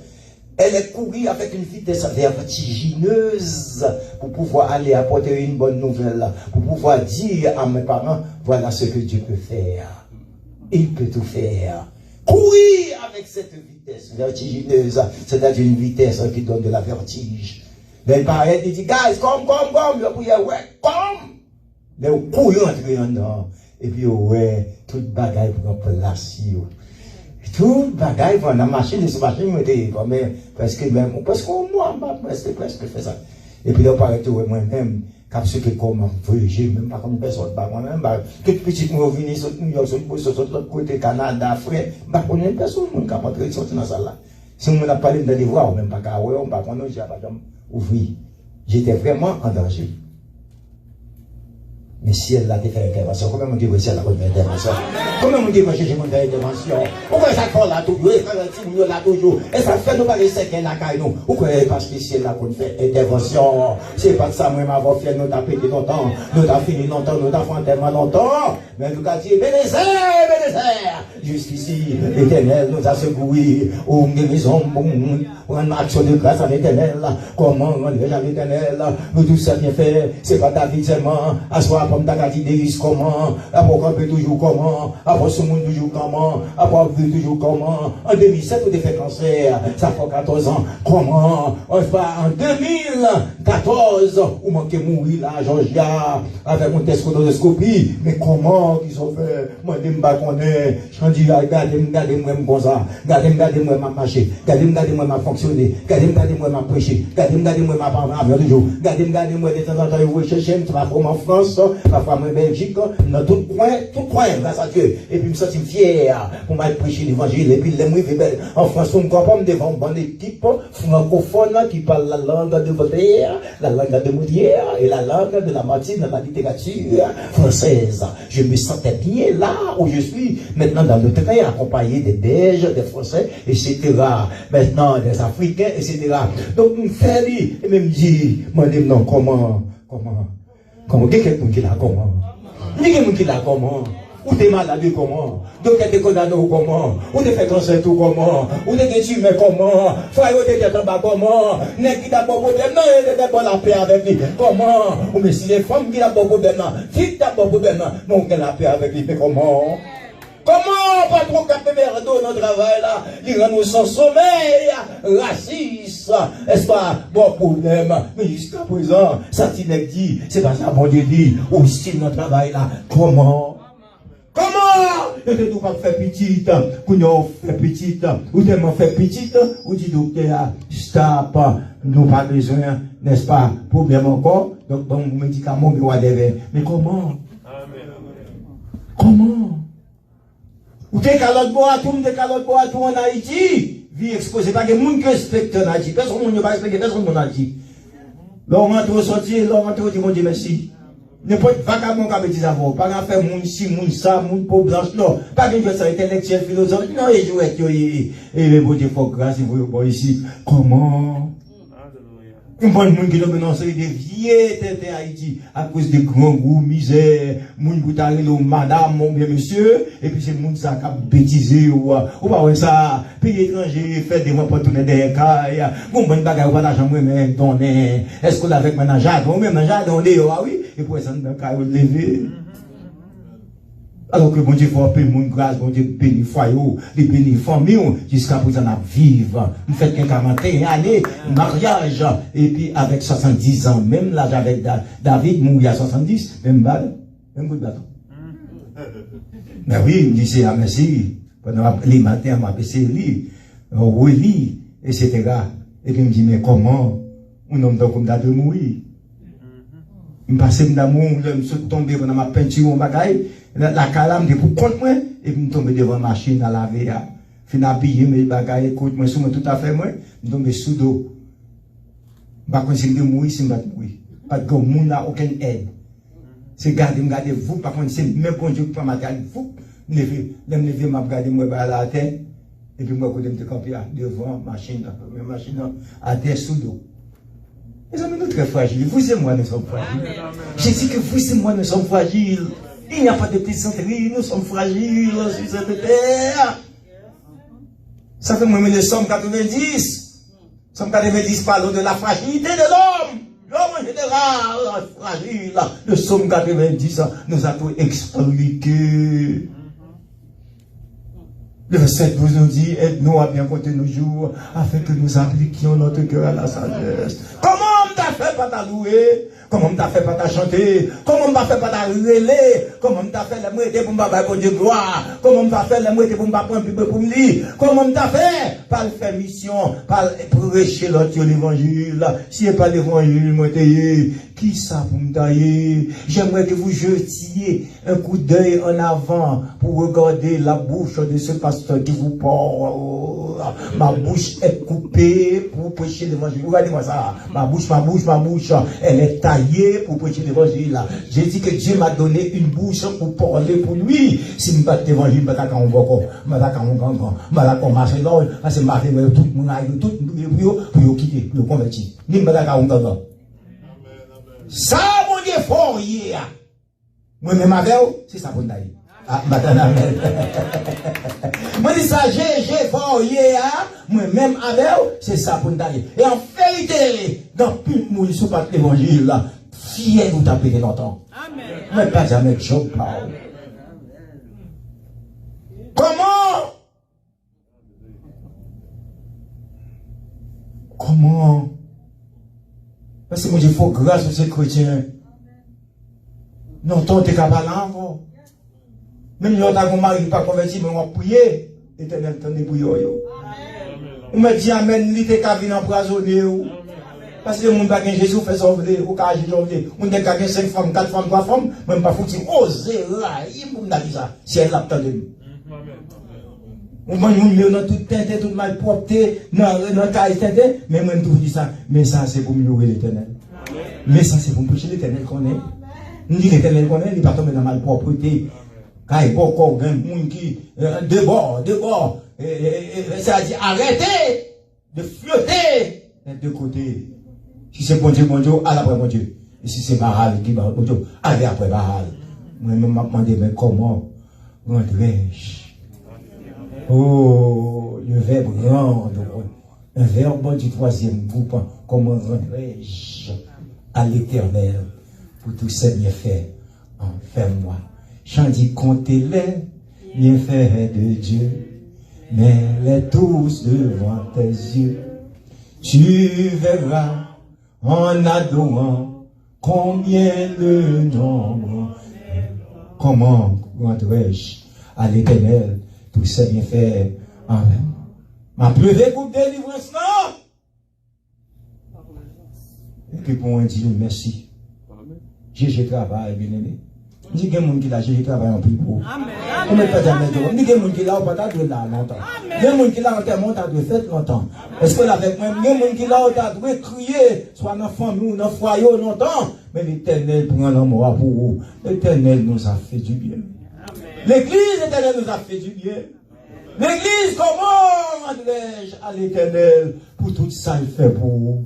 elle est courue avec une vitesse vertigineuse pour pouvoir aller apporter une bonne nouvelle, pour pouvoir dire à mes parents, voilà ce que Dieu peut faire. Il peut tout faire. Courir avec cette vitesse vertigineuse, c'est-à-dire une vitesse qui donne de la vertige. Les parents, ils disent, guys, come. Le prière, ouais, come. Les couillons entrer en dedans. Et puis, ouais, toute bagaille pour place. Tout bagaille pour la machine, et cette machine, mais presque fait ça. Et puis là, on parle de moi-même, quand ce que comme voyager, même pas comme une personne, pas moi-même, toute petite moi venir sur New York, sur l'autre côté, Canada, frère, pas pour une personne, on ne peut pas sortir dans ça là. Si on n'a pas les d'aller voir, même pas qu'à on pas qu'on j'ai pas ouvrir. J'étais vraiment en danger. Mais si elle a fait intervention, comment on dit que si elle a fait intervention? Comment on dit que j'ai mon intervention? Pourquoi ça fait là toujours? Et ça fait là toujours? Et ça fait nous parler c'est qu'elle a caillé nous. Pourquoi? Parce que si elle a fait intervention, c'est pas ça, moi, m'avoir fait, nous t'a pété longtemps, nous t'a fini longtemps, nous t'a fait tellement longtemps. Mais nous t'a dit, Bénézer! Jusqu'ici, l'Éternel nous a secoué. Oh, mes maisons, on a action de grâce à l'Éternel. Comment on est à l'Éternel? Nous tout ça bien fait. C'est pas David seulement. À soi, comme t'as dit, Davis, comment? Après, camper toujours comment? Après, ce monde toujours comment? Après, vu toujours comment? En 2007, on a fait cancer. Ça fait 14 ans. Comment? On va en 2014, on manquait mourir là, Georgia, avec mon test colonoscopie. Mais comment qu'ils ont fait? Moi, je ne sais pas qu'on est. Je dis, regardez-moi comme ça. Regardez-moi ma marché. Regardez-moi ma fonctionner. Regardez-moi ma prêcher. Regardez-moi ma parole avec le jour. Regardez-moi de temps en temps, vous cherchez, parfois en France, parfois en Belgique, dans tout coin, grâce à Dieu. Et puis, je me sens fier pour m'aller prêcher l'évangile. Et puis, les mots, en France, on ne croit pas me devant une bonne équipe francophone qui parle la langue de Voltaire, la langue de Molière et la langue de la moitié de la littérature française. Je me sentais bien là où je suis, maintenant dans le train, accompagné des Belges, des Français, etc. Maintenant, des Africains, etc. Donc, on fait lui, et même dit, moi, non, comment, quelqu'un qui l'a comment? Quelqu'un qui l'a comment? Ou t'es malade comment? Donc t'es condamné comment? Ou t'es fait cancer tout comment? Ou t'es tué comment? Frère, t'es en bas comment? N'est-ce qui t'a pas problème? Non, il était pas la paix avec lui. Comment? Ou mais si les femmes qui n'ont pas problème, si t'as pas problème, non, qu'elle a paix avec lui, mais comment? Comment, patron, capter merdo dans le travail là? Il rend nous sans sommeil, raciste, est-ce pas bon problème? Mais jusqu'à présent, ça t'y dit, c'est pas ça, mon Dieu dit, ou style dans le travail là, comment? Et de tout pas faire petite, qu'on fait petite, ou tellement fait petite, ou dit docteur, stop, nous pas besoin, n'est-ce pas? Problème encore, donc bon, médicament, mais comment? Comment? Ou t'es calotte bois, tout, t'es calotte bois, tout en Haïti. Vie exposée, pas que monde qui respecte en Haïti. Personne ne va respecter, personne en Haïti. L'on rentre au sortir, l'on rentre au dit, mon Dieu, merci. N'importe vagabond qui a dit avant, pas qu'à faire moun si, moun ça, moun peau blanche, non. Pas qu'une chose intellectuelle, philosophe, non, et jouet, et le beau Dieu, faut grâce, vous voyez ici. Comment? Un bon monde qui tombe dans des vieilles têtes Haïti, à cause des grands goûts, misère, moun boutari, madame, mon bien monsieur, et puis c'est moun ça qui a bêtisé, ou pas, ça, pays étranger, fait des mois pour tourner des cailles, bon bagage, ou pas d'argent, moi-même, donné, est-ce qu'on avec maintenant, jardin, même dans jardin, ah oui, et pour ça, dans le caille, lever. Alors que bon Dieu, faut appeler mon grâce, bon Dieu, béni foyer, les béni famille, jusqu'à présent, on vivre. Nous faisons 41 années, mariage, et puis avec 70 ans, même l'âge avec David, mourir à 70, même balle, même coup de bâton. Mais oui, il me dit, c'est à merci. Pendant les matins, m'a baissé lui, oui, etc. Et puis il me dit, mais comment, un homme comme ça de mourir? Je me passe d'amour, je me suis tombé dans ma peinture, mon bagaille. La calame de pour contre moi, et puis je tombe devant la machine à laver. Je habillé mes bagages, écoute, moi, je tout à fait, moi, je tombe sous l'eau. Je ne sais pas mourir si je vais mourir. Parce que le monde n'a aucune aide. C'est garder vous, par contre, c'est même bon Dieu qui prend ma tête, vous, je me regarder moi à la terre, et puis moi, je me camper devant la machine, à terre sous l'eau. Les amis, nous sommes très fragiles. Vous et moi, nous sommes fragiles. J'ai dit que vous et moi, nous sommes fragiles. Il n'y a pas de plaisanterie, nous sommes fragiles sur cette terre. Ça fait moins de Somme 90. Somme 90 parle de la fragilité de l'homme. L'homme en général, fragile. Le Somme 90 nous a tout expliqué. Le verset nous dit, aide-nous à bien compter nos jours, afin que nous appliquions notre cœur à la sagesse. Comment on t'a fait pas t'allouer? Comment on t'a fait pas t'a chanter? Comment on t'a fait pas t'a relais? Comment on t'a fait la moitié pour m'abattre pour Dieu gloire? Comment on t'a fait la moitié pour m'apprendre pour me lire? Comment on t'a fait? Par le faire mission, par prêcher l'autre l'évangile. Si n'est pas l'évangile, moi qui ça pour me tailler? J'aimerais que vous jetiez un coup d'œil en avant pour regarder la bouche de ce pasteur qui vous parle. Ma bouche est coupée pour prêcher l'évangile. Regardez-moi ça. Ma bouche, elle est taillée pour prêcher l'évangile. J'ai dit que Dieu m'a donné une bouche pour parler pour lui. Si je ne pas l'évangile, je ne vais pas marcher là, parce que je vais tout le monde pour quitter, pour convertir. Je ne vais pas ça, mon Dieu, fort hier. Moi-même avec vous, c'est ça pour nous d'aller. Ah, maintenant, moi, dis ça, j'ai fort hier. Moi-même avec vous, c'est ça pour nous d'aller. Et en vérité, dans plus de monde sous pas l'évangile, là, fier vous taper longtemps. Amen. Mais pas jamais Job parle. Comment? Parce que moi, il faut grâce à ces chrétiens. Non, ton t'es capable avant. Même si on mari pas converti, mais on va prier. L'éternel t'en est pour yo. On me dit amen, il t'es capable d'empoisonner. Parce que le monde qui Jésus fait sauver, ou quand Jésus sauver, on est capable 5 femmes, 4 femmes, 3 femmes, même pas foutu, oser là, il me dit ça, si elle l'a de nous. On va nous dans toute tête, toute malpropreté, dans le cas tête, mais moi, je dis ça, mais ça, c'est pour me louer l'éternel. Mais ça, c'est pour me prêcher l'éternel qu'on est. On dit l'éternel qu'on est, il ne pas tomber dans la malpropreté. Quand il y a beaucoup de gens qui, de bord, c'est-à-dire arrêtez de flotter des deux côtés. Si c'est bon Dieu, allez après mon Dieu. Et si c'est Baral qui va, bon Dieu, allez après Baral. Moi-même, je me demande, mais comment rendrai-je? Oh, le verbe rendre, un verbe du 3e groupe, comment rendrai-je à l'éternel pour tous ces bienfaits envers moi? J'en dis compter les bienfaits de Dieu, mais les tous devant tes yeux. Tu verras en adorant combien le nombre. Comment rendrai-je à l'éternel tous ces bienfaits envers moi? Ma pleuvé pour délivrance, non? Et puis pour un Dieu, merci. J'ai travail, bien aimé. Je dis que les gens qui j'ai travaillé en plus pour. On ne peut pas jamais dire. Je dis que les gens qui là, on pas de là longtemps. Les gens qui là, on t'a de fait longtemps. Est-ce que avec moi, les gens qui là, on t'a de crier, soit dans la famille ou dans le foyer longtemps, mais l'Éternel prend l'amour pour vous. L'Éternel nous a fait du bien. L'Église, l'Éternel nous a fait du bien. L'Église, comment adresse à l'Éternel pour tout ça il fait pour vous?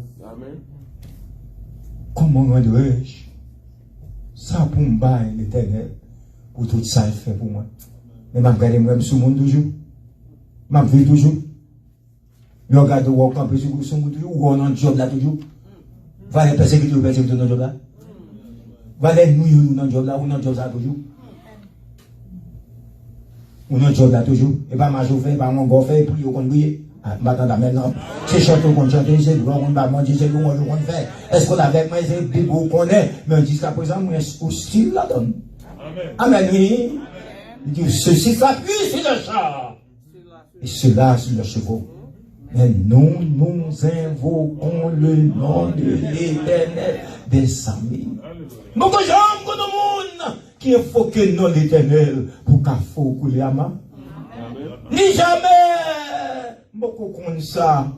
Comment adresse ça pour me bailler l'Éternel pour tout ça il fait pour moi? Mais je regarde moi sur le monde toujours. Je vis toujours. Je regarde où on campe sur le monde toujours. Où on a un job là toujours. Va les persécuter ou persécuter dans le job là. Va les nouilles dans le job là. Ou dans le job là toujours. Ou dans le job là toujours. Et pas ma chauffeur, pas mon gars fait, puis on conduit. Maintenant, maintenant, c'est chanter qu'on chante, c'est le qu'on va manger, c'est le qu'on fait. Est-ce qu'on avec moi, c'est le qu'on connaît, mais jusqu'à présent, moi, aussi la donne. Amen, oui. Il dit, ceci s'appuie sur le char. Et cela sur le chevaux. Mais nous invoquons le nom de l'Éternel des amis. Beaucoup de gens, beaucoup de monde, qui invoquent le nom de l'Éternel pour qu'à faut couler à main. Ni jamais. Beaucoup comme ça,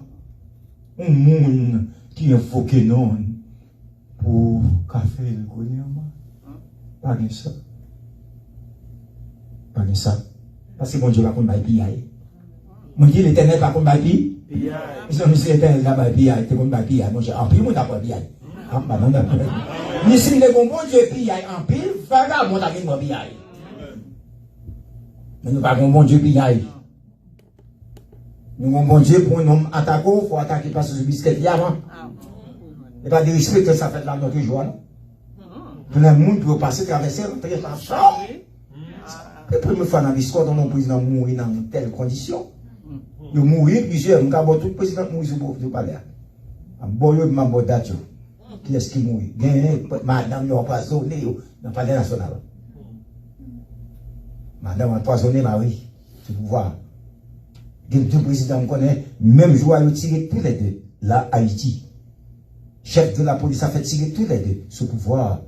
un monde qui invoque non pour café le gouvernement. Pas de ça. Pas de ça. Parce que mon Dieu va qu'on baille piaille. Mon Dieu l'Éternel va qu'on baille piaille. Si on sait l'Éternel va baille piaille, c'est qu'on baille piaille. Mon Dieu, en pile, mon d'après piaille. En bas, non, d'après. Mais si le bon Dieu piaille en pile, fera mon d'après moi piaille. Mais nous pas bon Dieu piaille. Nous avons bon Dieu pour un homme attaqué, il faut attaquer parce que ce biscuit avant. Et pas de respect que ça fait là notre joie. Tout le monde peut passer, traverser, rentrer dans la chambre. La première fois dans l'histoire, dans mon président mourir dans telle condition. Il mourit plusieurs, tout le président mourit sur le palais. Bon, il m'a dit qui est-ce qui mourit? Madame, il a empoisonné dans le palais national. Madame a empoisonné Marie, c'est pour voir. Les deux présidents connaissent, même jour à tirer tous les deux, là, Haïti. Chef de la police a fait tirer tous les deux, sous pouvoir.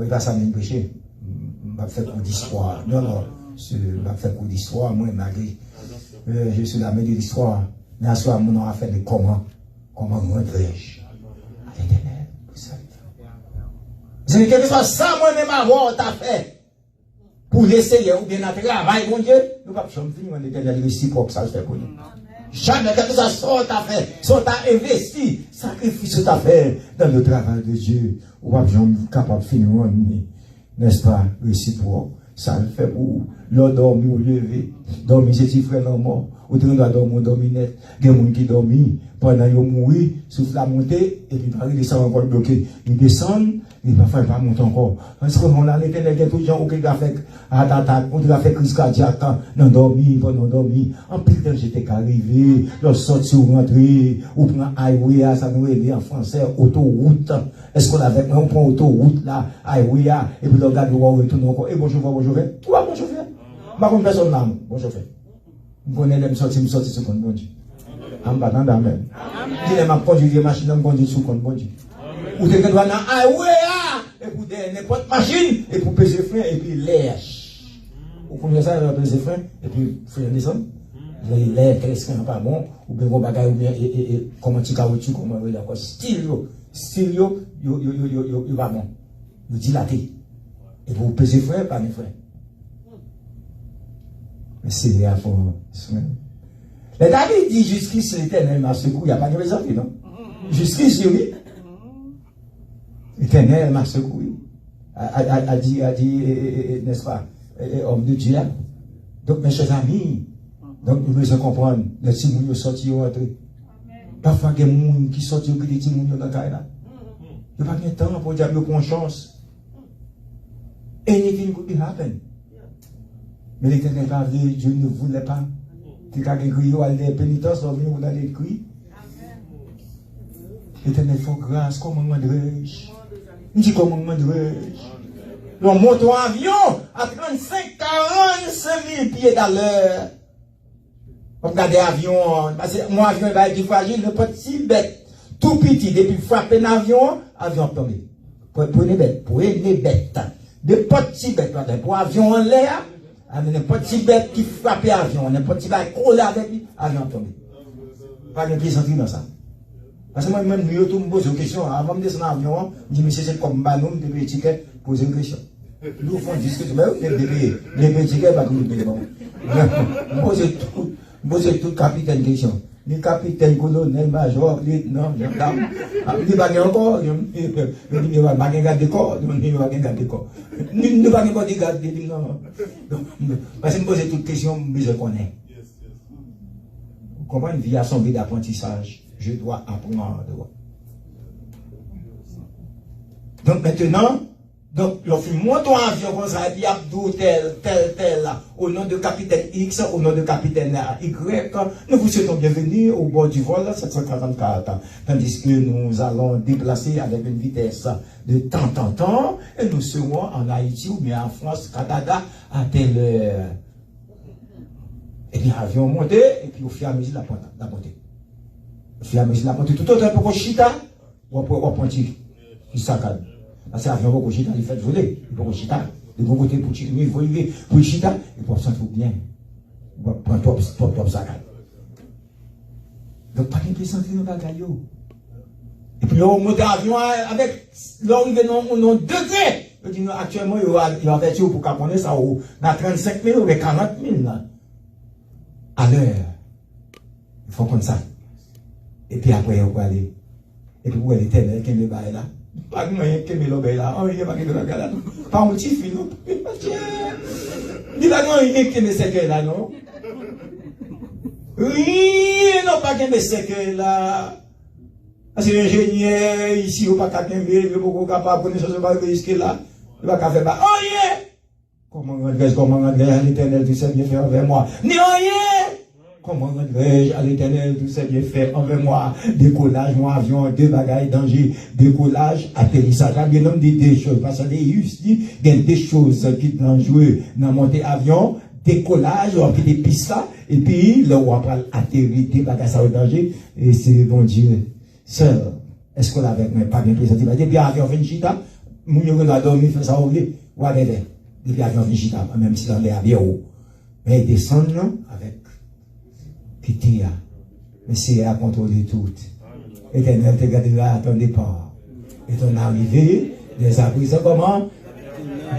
Il va s'amener péché. Je vais faire cours d'histoire. Non, je vais faire cours d'histoire. Moi, Marie, je suis la main de l'histoire. Mais à ce moment, mon affaire de comment rentrer-je à l'Éternel pour ça. C'est quelque chose, ça, moi-même, avoir t'a fait. Pour l'essayer ou bien notre travail, mon Dieu, nous ne pouvons pas finir en éternel réciproque, ça le fait pour nous. Jamais quelque chose soit à faire, soit à investir, sacrifice soit à faire dans le travail de Dieu, ou pas capable de finir en n'est-ce pas, réciproque. Ça le fait pour l'on dormir ou lever, dormir c'est si frère non mort, ou tu dois dormir net, il y a des gens qui dorment, pendant qu'ils mourir, souffle la montée, et puis Paris descend encore bloqué. Ils descendent, et parfois ils ne vont pas monter encore. Parce qu'on a l'Éternel, il y a tout le gens qui ont fait attaque, on a fait crise cardiaque, non dormi, non dormi. En plus de j'étais arrivé, leur sorti ou rentrer, ou prend highway, ça nous est en français, autoroute. Est-ce qu'on avait, on prend autoroute là, highway, et puis le gars doit retourner encore, et bonjour, bonjour, toi, bonjour, par contre, personne n'a, bonjour, vous connaissez les sorties sur compte, bon Dieu. En bas, dans l'amen. Il m'a conduit les machines, on conduit sur compte, bon Dieu. Ou tu dois dans highway, et pour n'importe machine, et pour peser frein, et puis lèche. Vous connaissez ça, il peser frein, et puis frein descend. Il lèche, qu'est-ce qu'il n'y a pas bon, ou bien, bagaille, ou bien, et comment tu caoutchouc, comment il y a quoi, style, il va bon. Il dilaté. Et pour peser frein, pas de frein. Mais c'est là pour soin. Mais David dit jusqu'ici l'Éternel m'a secoué, il n'y a pas de raison, non? Jusqu'ici, oui. L'Éternel m'a secoué. A dit, n'est-ce pas, homme de Dieu. Donc, mes chers amis, donc nous devons comprendre, les petits mouillons sortis ou entrés. Parfois, il y a des gens qui sortent ou qui des petits mouillons dans la caille là. Il n'y a pas de temps pour dire qu'il y a une chance. Anything could be happen. Mais l'Éternel va dire, Dieu ne voulait pas. Tu as crié à la pénitence, on vient dans les cris. L'Éternel fait grâce, comment m'adresse. Il dit comment m'adresse. On monte en avion à 35-45 000 pieds à l'heure. On regarde l'avion, parce que mon avion va être fragile, le petit bête, tout petit, depuis frapper l'avion, avion tombé. Prenez bête. Des petits bêtes, pour avion en l'air, n'importe qui bête qui frappe l'avion, n'importe qui bête coller avec lui, l'avion tombe. Pas de plaisanterie dans ça. Parce que moi-même, je me pose une question. Avant de descendre dans l'avion, je dis, monsieur, c'est comme banon, de payer ticket, poser une question. Nous faisons discuter, mais vous devez payer. Les payés tickets, pas que vous payez. Posez tout capitaine question. Le capitaine, colonel, major, lieutenant, gendarme. Il va encore, il va pas garder corps, il va pas garder corps. Il ne va pas garder corps. Parce que je pose toutes questions, je connais. Comment une vie a son vie d'apprentissage? Je dois apprendre. Donc maintenant, lorsqu'il monte en avion comme ça, il y a tel, au nom de capitaine X, au nom de capitaine Y, nous vous souhaitons bienvenue au bord du vol 744. Tandis que nous allons déplacer avec une vitesse de tant, et nous serons en Haïti ou bien en France, Canada, à telle heure. Et bien, l'avion monté, et puis au fur et à mesure, la montée. Au fur et à mesure, la montée. Tout autre, pour chita, ou pour pointir, il saccade. Parce que l'avion pour chita, il fait voler. Il faut chita. De bon côté, pour tirer, il faut arriver pour chita, il faut s'en trouver bien. Il faut prendre top saccade. Donc, pas de plaisanterie dans le bagaille. Et puis, on monte l'avion avec, l'arrivée dans 2 degrés. Je dis, actuellement, il va faire pour qu'on ça, dans 35 000 ou 40 000. À l'heure, il faut qu'on ça. Et puis après, on va aller. Et puis, où elle était, elle est là. Pas de moyen qu'elle est là. Oh, il n'y a pas de là. Pas un petit fil. Il a non, il est qu'elle est là, non? Oui, non, pas qu'elle est là. Parce que l'ingénieur, ici, il n'y a pas qu'elle est là. Il n'y a pas capable de connaître ce que risquer là. Il va faire ça. Oh, yeah! Comment rendrais-je à l'Éternel tout ça bien fait envers moi? Ni rien! Comment rendrais-je à l'Éternel tout ça bien fait envers moi? Décollage, mon avion, 2 bagailles, danger. Décollage, atterrissage. Il y a des choses. Parce que il y a des choses qui sont jouées dans monter avion, décollage, on fait des pistes là, et puis là où on va atterrir, des bagailles, ça va danger. Et c'est bon Dieu. Sœur, est-ce qu'on l'avait pas bien présenté? Et puis avion fait une chita, mon a dormi, fait ça, ou avec depuis l'avion Vigita, même si dans l'air bien haut. Mais ils descendent avec pitié. Mais c'est à contrôler tout. Éternel te garde là à ton départ. Et ton arrivée, des abris, c'est comment?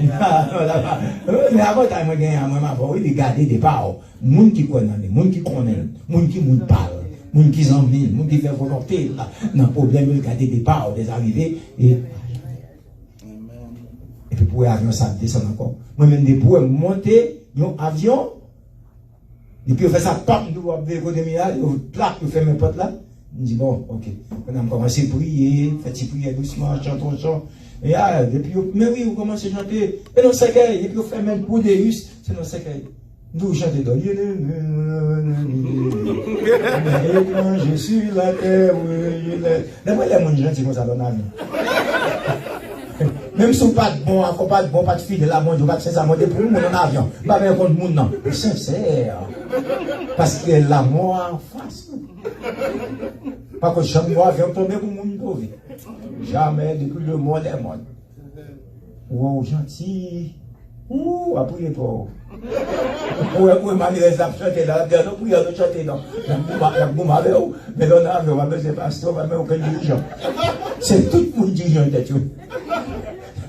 Mais avant, tu as gagné à moi, il est gardé des parts. Moun qui connaît, moun qui connaît, moun qui moun parle, moun qui s'envie, moun qui fait volonté, non problème, il garde des parts, des arrivées. Et puis pour l'avion, ça descend encore. Moi-même, pour monter un avion, et puis on fait ça, pam, nous avons des demi-heures, on plaque, on fait mes potes là. On dit bon, ok. On a commencé à prier, fait prier doucement, chantons. Et là, depuis, mais oui, on commence à chanter. Et non, c'est qu'elle, et puis on fait même pour des Russes, c'est non, c'est qu'elle. Nous chantons dans je suis la terre, d'abord, les gens gentils comme ça dans l'avion. Même si on pas de bon, pas de fille, la monde, pas de ça, monter pour nous, en avion. Pas bien contre monde, non. Sincère. Parce que la mort en face. Pas que jamais avion tomber pour monde pauvre. Jamais, depuis le monde est mort. Wow, gentil. Ouh, appuyez toi. Ouais, ma mère, ça chanter là, bien, non, prière de chanter, non. La boum avec vous, mais là, on va mettre pasteur, on va mettre aucun dirigeant. C'est tout le monde dirigeant de tout.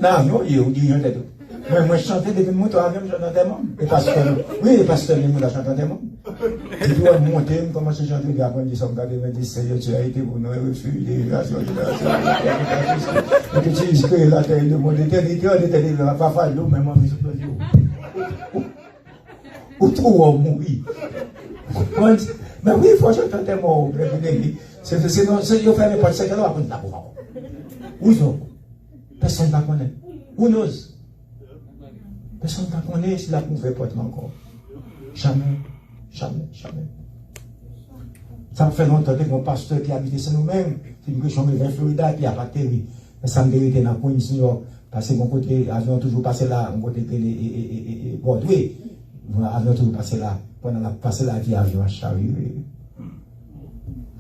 Non, il y a un dirigeant de tout. Mais moi, je chantais depuis mon temps, même, je chantais moi. Et pasteur, oui, le pasteur, il m'a chanté moi. Et puis, on montait, on commence à chanter, après, on dit, ça me garde, on dit, Seigneur, tu as été pour nous, refuge, délégation, et que tu dis que la terre, le monde, l'éternité, on était libre, pas faire l'eau, mais moi, je suis pas ou trop on mourit. Mais oui, il faut chanter des mots. C'est non, c'est il fait n'importe quoi, on va pas. Où sont? Personne ne la connaît. Où n'ose? Personne ne la connaît si la pouvait pas encore. Jamais. Ça fait longtemps que mon pasteur qui habite chez nous-mêmes, c'est une question de Florida qui a pas atterri. Mais ça me vérité dans Queens, New York, parce que mon côté, avion toujours passé là, mon côté Broadway. Avion toujours passé là. Pendant la passé là, avion a charrié.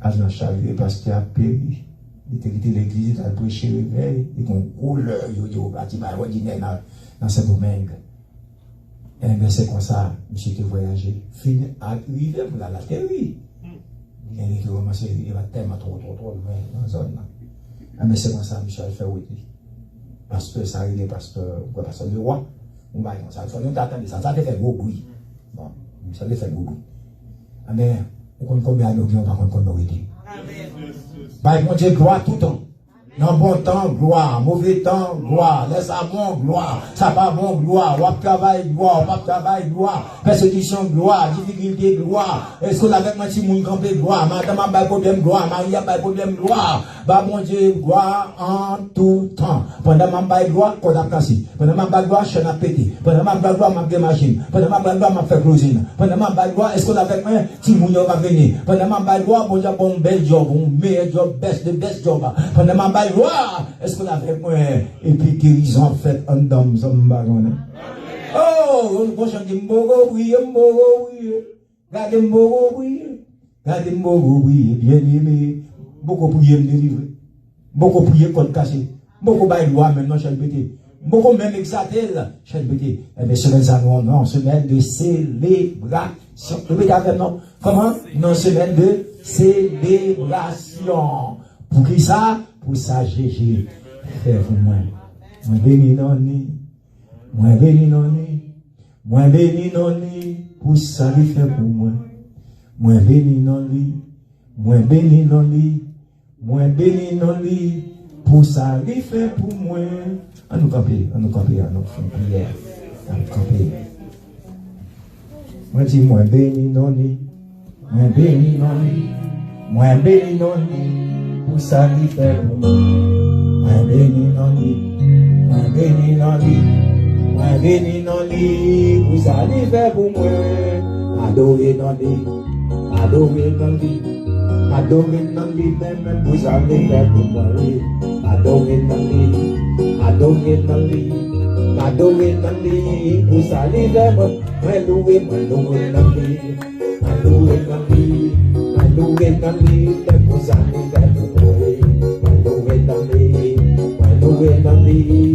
Avion a charrié parce qu'il a péri. Il était quitté l'église, il a prêché le réveil, il a une couleur, il a dit, dans ce domaine. Et bien, c'est comme ça, monsieur qui voyagé, fini, arrivé pour la terre, oui. Et il commence, il va tellement trop loin dans la zone. Mais c'est comme ça, Michel fait oui. Parce que ça arrive, parce que le roi, on va comme ça. Il faut nous attendre, ça fait gros bruit. Bon, ça fait gros bruit. Mais, on compte combien de gens, on va compte combien de gens. Bah, mon Dieu, gloire tout le temps. Dans bon temps, gloire. Mauvais temps, gloire. Laisse à bon, gloire. Ça pas bon, gloire. Wap travail, gloire. Wap travail, gloire. Persécution, gloire. Difficulté, gloire. Est-ce que avec ma petit monde campé, gloire. Madame a pas problème, gloire. Marie a pas problème, gloire. Bah, mon Dieu, gloire en tout temps. Pendant ma baille gloire, qu'on a cassé. Pendant ma baille gloire, chaîne a pété. Pendant ma baille gloire, m'a fait machine. Pendant ma baille gloire, m'a fait closine. Pendant ma baille gloire, est-ce qu'on avec moi, petit monde va venir. Pendant ma baille gloire, bon Dieu, bon bel job, bon meilleur job, best job. Pendant ma baille gloire, est-ce qu'on avec moi, et puis guérison fait en dame, ça me oh, on chante Mbogo, oui. Gardez Mbogo, oui. Gardez Mbogo, oui, bien aimé. Beaucoup prier me délivrer. Beaucoup prier contre cassé. Beaucoup bail loi maintenant, chez le pété. Beaucoup même exalté, chez le pété. Eh bien, semaine ça, non, semaine de célébration. Le pété avec non. Comment? Non, semaine de célébration. Pour qui ça? Pour ça, Jésus. Fais-vous moi. Moi béni non ni. Moi béni non ni. Moi béni non ni. Pour ça, il fait pour moi. Moi béni non ni. Moi béni non ni. Moi béni non li, pour ça il fait pour moi. On nous camper, on nous prière. On nous camper. Moi dis moi béni non li, moi béni non li, moi béni non li, pour ça il fait pour moi. Moi béni non li, moi béni non li, moi béni non li, pour ça il fait pour moi. Adorer non li, adorer non li. Adorez dans les mêmes, vous allez faire pour moi. Adorez dans les, adorez dans les, adorez dans les, vous allez faire moi. Louez dans les, adorez dans les, adorez dans les, vous allez faire pour moi. Louez dans les, louez dans les,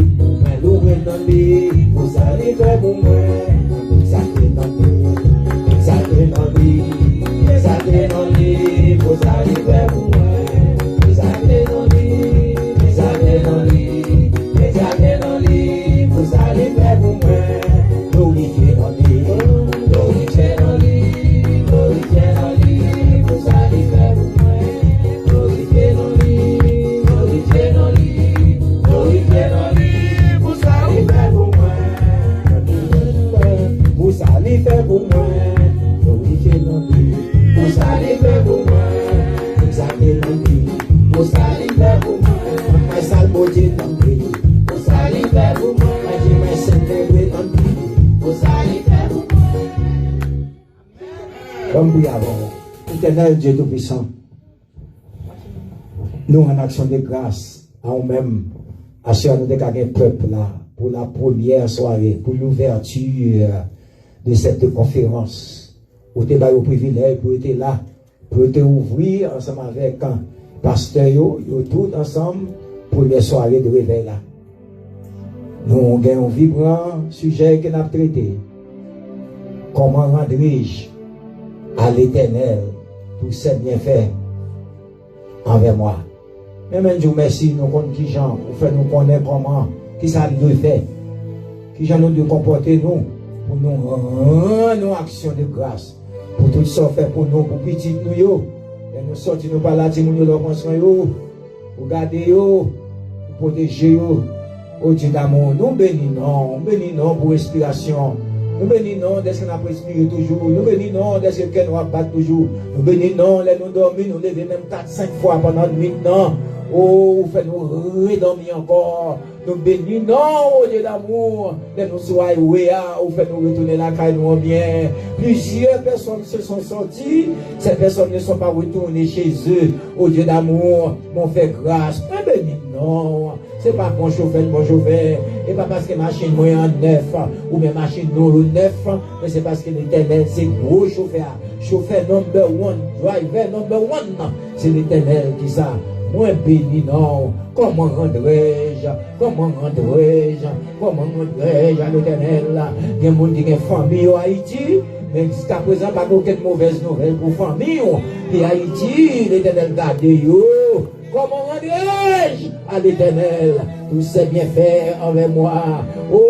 louez dans les, vous allez faire pour moi. Sacré dans les, sacré dans les, sacré dans les, vous allez faire pour moi. Sacré dans les, sacré dans les, sacré dans les, vous allez faire pour moi. Glorifiez dans les, glorifiez dans les, glorifiez dans les, vous allez faire pour moi. Glorifiez dans les, glorifiez dans les, glorifiez dans les, vous allez faire pour moi. Vous allez faire pour moi. Glorifiez dans les, vous allez faire pour moi. Vous allez dans les, vous allez faire pour moi. Mais ça le beauté dans les, vous allez faire pour moi. Mais célébrer dans les, vous allez faire pour moi. Comme oui avant, éternel Dieu Tout-Puissant, nous en action de grâce à nous-mêmes, assurons-nous de gagner peuple là, pour la première soirée, pour l'ouverture de cette conférence. Où tu as le privilège pour être là, pour te ouvrir ensemble avec un pasteur, tout ensemble, pour les soirées de réveil là. Nous avons un vibrant sujet que nous avons traité. Comment rendrai-je à l'Éternel pour ses bienfaits envers moi? Mais même je vous remercie, nous connaissons qui gens, vous faites nous connaître comment, qui ça nous fait, qui gens nous de comporter nous, pour nous rendre nos actions de grâce. Pour tout ça fait pour nous, pour petit nous yo, et nous sortir nous par là, nous nous leur soin yo, pour garder yo, pour protéger yo, au Dieu d'amour, nous bénissons pour respiration, nous bénissons dès qu'on a respiré toujours, nous bénissons dès que nous battre toujours, nous bénissons les nous dormir, nous lever même 4-5 fois pendant une minute, non. Oh, faites-nous redormir encore. Nous bénissons, oh Dieu d'amour. De nous soyez ou faites-nous retourner la caille nous bien. Plusieurs personnes se sont sorties. Ces personnes ne sont pas retournées chez eux. Oh Dieu d'amour, m'ont fait grâce. Mais bénissons. C'est pas bon chauffeur. Et pas parce que machine moyen neuf, ou même machine non neuf, mais c'est parce que l'Éternel, c'est gros chauffeur. Chauffeur number one, driver number one. C'est l'Éternel qui ça. moins béni, non. Comment rendrais-je à l'Éternel? Il y a des gens qui ont famille en Haïti, mais jusqu'à présent, pas aucune mauvaise nouvelle pour famille. Et Haïti, l'Éternel garde yo. Comment rendrais-je à l'Éternel tous ses bienfaits envers moi? Oh,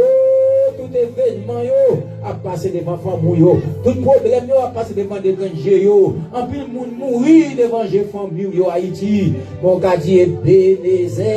tout événement yo a passé devant famille yo, tout problème yo a passé devant l'étranger yo, en plus le monde mourir devant les famille yo Haïti. Mon gardien Ebenezer,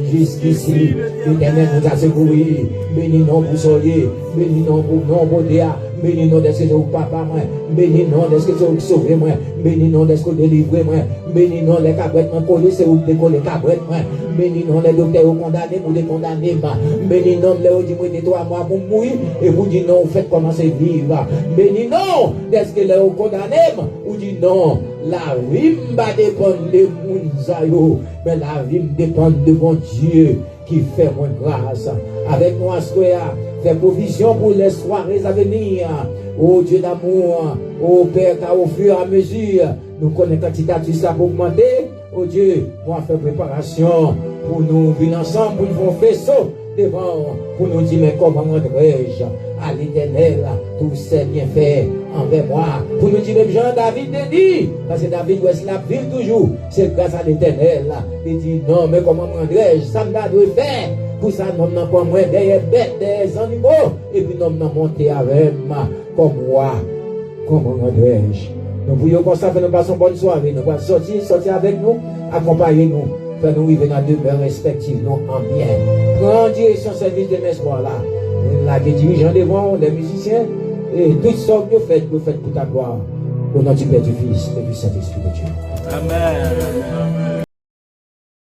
jusqu'ici, l'Éternel nous a secouru. Béni non pour soleil, béni non pour non bodéa, béni non d'est-ce que c'est au papa moi, béni non d'est-ce que c'est au sauver moi, béni non d'est-ce que délivrer moi, béni non les cabrettes moi collés c'est où décoller cabrettes moi, béni non les docteurs au condamné pour les condamner moi, béni non les au dit moi de 3 mois pour mourir et vous dit non vous faites commencer vivre, béni non d'est-ce que les au condamné ou dit non la vie va dépendre de moun mais la vie dépend de mon Dieu qui fait moins grâce. Avec nous, Ascoya, fait provision pour les soirées à venir. Oh Dieu d'amour, oh Père, car au fur et à mesure, nous connaissons quantité ça pour augmenter. Oh Dieu, moi faire préparation pour nous venir ensemble, pour nous faire faisceau devant, pour nous dire, mais comment rendrai-je à l'Éternel tous ces bienfaits envers moi? Pour nous dire, même Jean-David te dit, parce que David doit se la vivre toujours, c'est grâce à l'Éternel. Il dit, non, mais comment rendrai-je? Ça me doit faire. Pour ça, nous n'avons pas moins des bêtes, des animaux, et puis nous n'avons monté avec moi, comme moi. Comment rendrai-je? Nous voulons comme ça, nous passons bonne soirée. Nous allons sortir avec nous, accompagner nous. Faire nous vivre dans demeures respectives, nous en bien. Prends direction service de l'espoir là. Là, les dirigeants devant, les musiciens, et toutes sortes de fêtes, pour ta gloire. Au nom du Père, du Fils et du Saint-Esprit de Dieu. Amen.